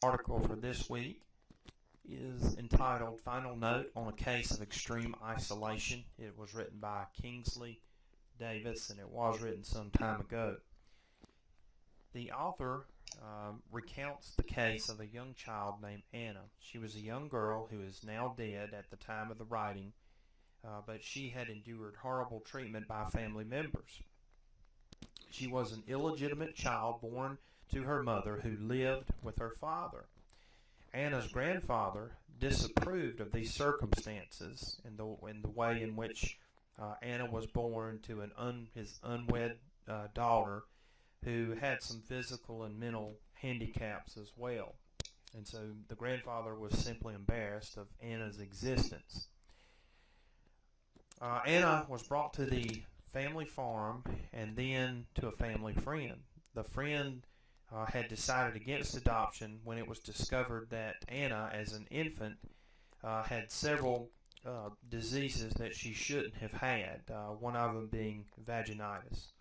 Article for this week is entitled Final Note on a Case of Extreme Isolation. It was written by Kingsley Davis, and it was written some time ago. The author recounts the case of a young child named Anna. She was a young girl who is now dead at the time of the writing, but she had endured horrible treatment by family members. She was an illegitimate child born to her mother who lived with her father. Anna's grandfather disapproved of these circumstances and the way in which Anna was born to his unwed daughter who had some physical and mental handicaps as well. And so the grandfather was simply embarrassed of Anna's existence. Anna was brought to the family farm and then to a family friend. The friend had decided against adoption when it was discovered that Anna, as an infant, had several diseases that she shouldn't have had, one of them being vaginitis.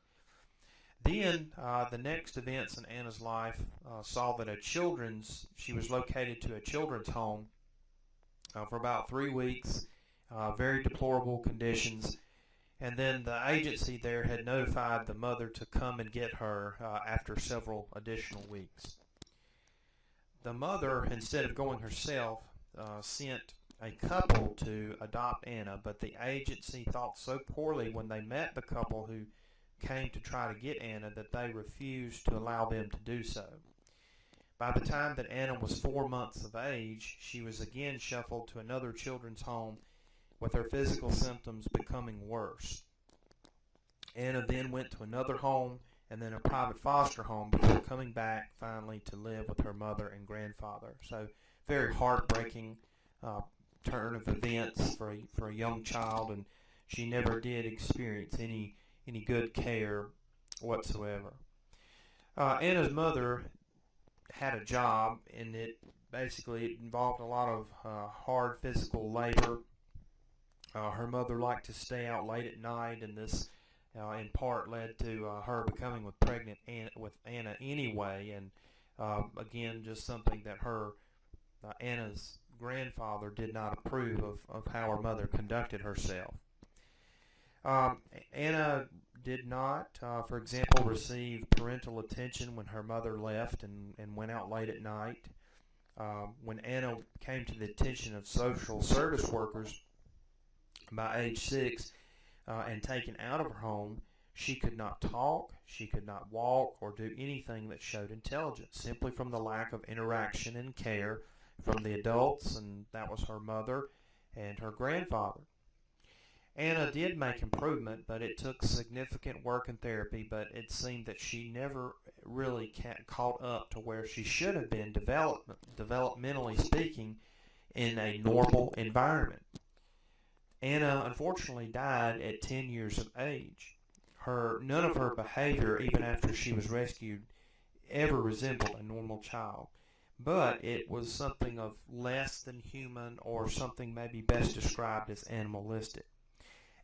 Then the next events in Anna's life saw that she was located to a children's home for about 3 weeks, very deplorable conditions, and then the agency there had notified the mother to come and get her after several additional weeks. The mother, instead of going herself, sent a couple to adopt Anna, but the agency thought so poorly when they met the couple who came to try to get Anna that they refused to allow them to do so. By the time that Anna was 4 months of age, she was again shuffled to another children's home, with her physical symptoms becoming worse. Anna then went to another home and then a private foster home before coming back finally to live with her mother and grandfather. So very heartbreaking turn of events for a young child, and she never did experience any good care whatsoever. Anna's mother had a job, and it involved a lot of hard physical labor. Her mother liked to stay out late at night, and this in part led to her becoming pregnant with Anna anyway, and again, just something that Anna's grandfather did not approve of how her mother conducted herself. Anna did not, for example, receive parental attention when her mother left and went out late at night. When Anna came to the attention of social service workers by age 6 and taken out of her home, she could not talk, she could not walk, or do anything that showed intelligence, simply from the lack of interaction and care from the adults, and that was her mother and her grandfather. Anna did make improvement, but it took significant work and therapy, but it seemed that she never really caught up to where she should have been developmentally speaking in a normal environment. Anna unfortunately died at 10 years of age. None of her behavior, even after she was rescued, ever resembled a normal child. But it was something of less than human, or something maybe best described as animalistic.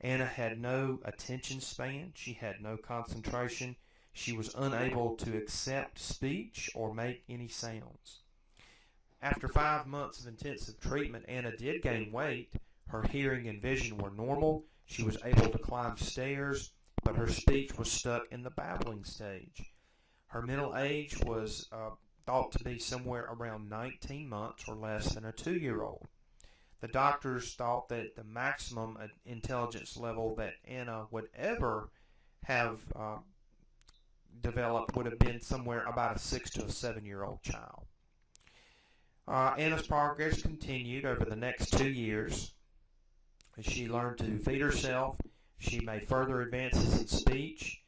Anna had no attention span. She had no concentration. She was unable to accept speech or make any sounds. After 5 months of intensive treatment, Anna did gain weight. Her hearing and vision were normal. She was able to climb stairs, but her speech was stuck in the babbling stage. Her mental age was thought to be somewhere around 19 months, or less than a 2-year-old. The doctors thought that the maximum intelligence level that Anna would ever have developed would have been somewhere about a 6 to a 7-year-old child. Anna's progress continued over the next 2 years. She learned to feed herself. She made further advances in speech,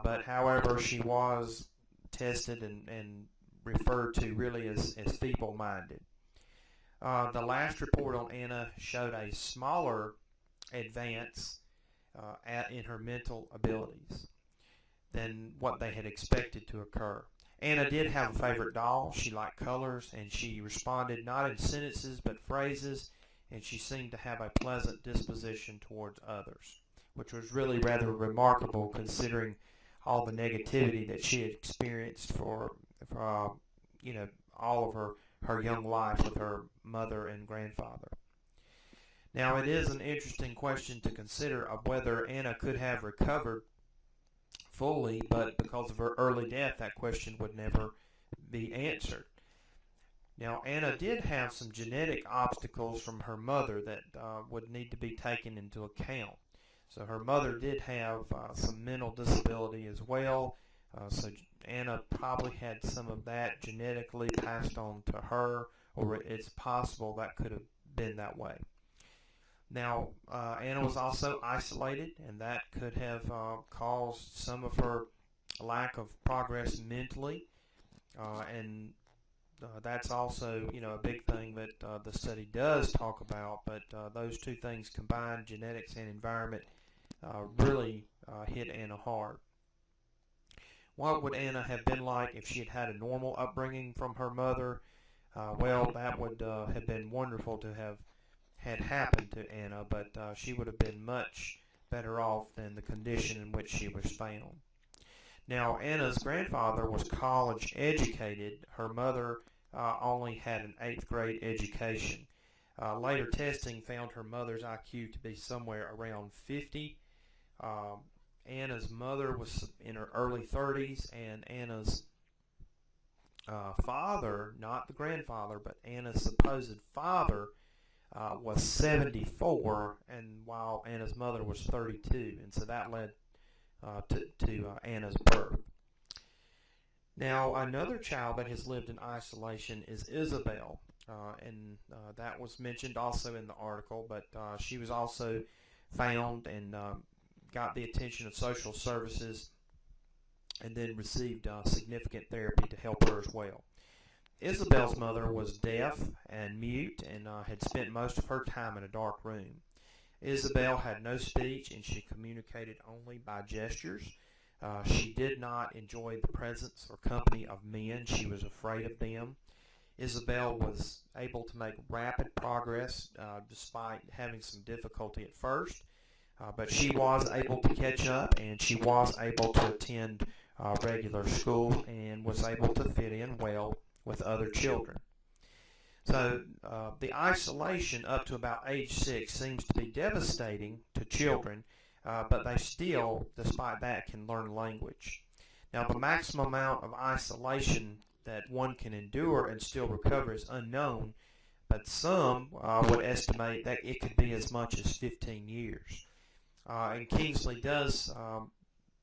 but however, she was tested and referred to really as feeble-minded. The last report on Anna showed a smaller advance in her mental abilities than what they had expected to occur. Anna did have a favorite doll. She liked colors, and she responded not in sentences but phrases, and she seemed to have a pleasant disposition towards others, which was really rather remarkable considering all the negativity that she had experienced for all of her young life with her mother and grandfather. Now, it is an interesting question to consider of whether Anna could have recovered fully, but because of her early death, that question would never be answered. Now, Anna did have some genetic obstacles from her mother that would need to be taken into account. So her mother did have some mental disability as well, so Anna probably had some of that genetically passed on to her, or it's possible that could have been that way. Now, Anna was also isolated, and that could have caused some of her lack of progress mentally, and that's also, a big thing that the study does talk about. But those two things combined, genetics and environment, really hit Anna hard. What would Anna have been like if she had had a normal upbringing from her mother? Well, that would have been wonderful to have had happened to Anna, but she would have been much better off than the condition in which she was found. Now, Anna's grandfather was college educated. Her mother only had an 8th grade education. Later testing found her mother's IQ to be somewhere around 50. Anna's mother was in her early 30s, and Anna's father, not the grandfather, but Anna's supposed father, was 74, and while Anna's mother was 32, and so that led to Anna's birth. Now, another child that has lived in isolation is Isabel, and that was mentioned also in the article, but she was also found and got the attention of social services and then received significant therapy to help her as well. Isabel's mother was deaf and mute and had spent most of her time in a dark room. Isabel had no speech, and she communicated only by gestures. She did not enjoy the presence or company of men. She was afraid of them. Isabel was able to make rapid progress despite having some difficulty at first, but she was able to catch up, and she was able to attend regular school and was able to fit in well with other children. So the isolation up to about age 6 seems to be devastating to children, but they still, despite that, can learn language. Now, the maximum amount of isolation that one can endure and still recover is unknown, but some would estimate that it could be as much as 15 years. And Kingsley does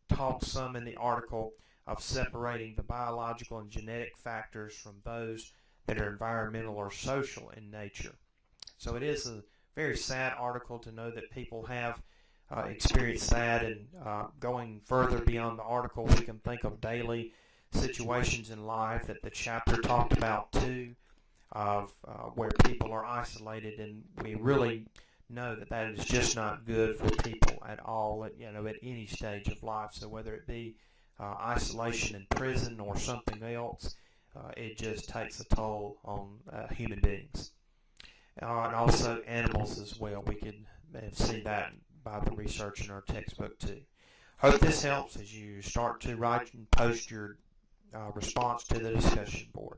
talk some in the article of separating the biological and genetic factors from those that are environmental or social in nature. So it is a very sad article to know that people have experienced that, and going further beyond the article, we can think of daily situations in life that the chapter talked about too, of where people are isolated, and we really know that that is just not good for people at all, at any stage of life. So whether it be isolation in prison or something else, it just takes a toll on human beings, and also animals as well. We could see that by the research in our textbook too. Hope this helps as you start to write and post your response to the discussion board.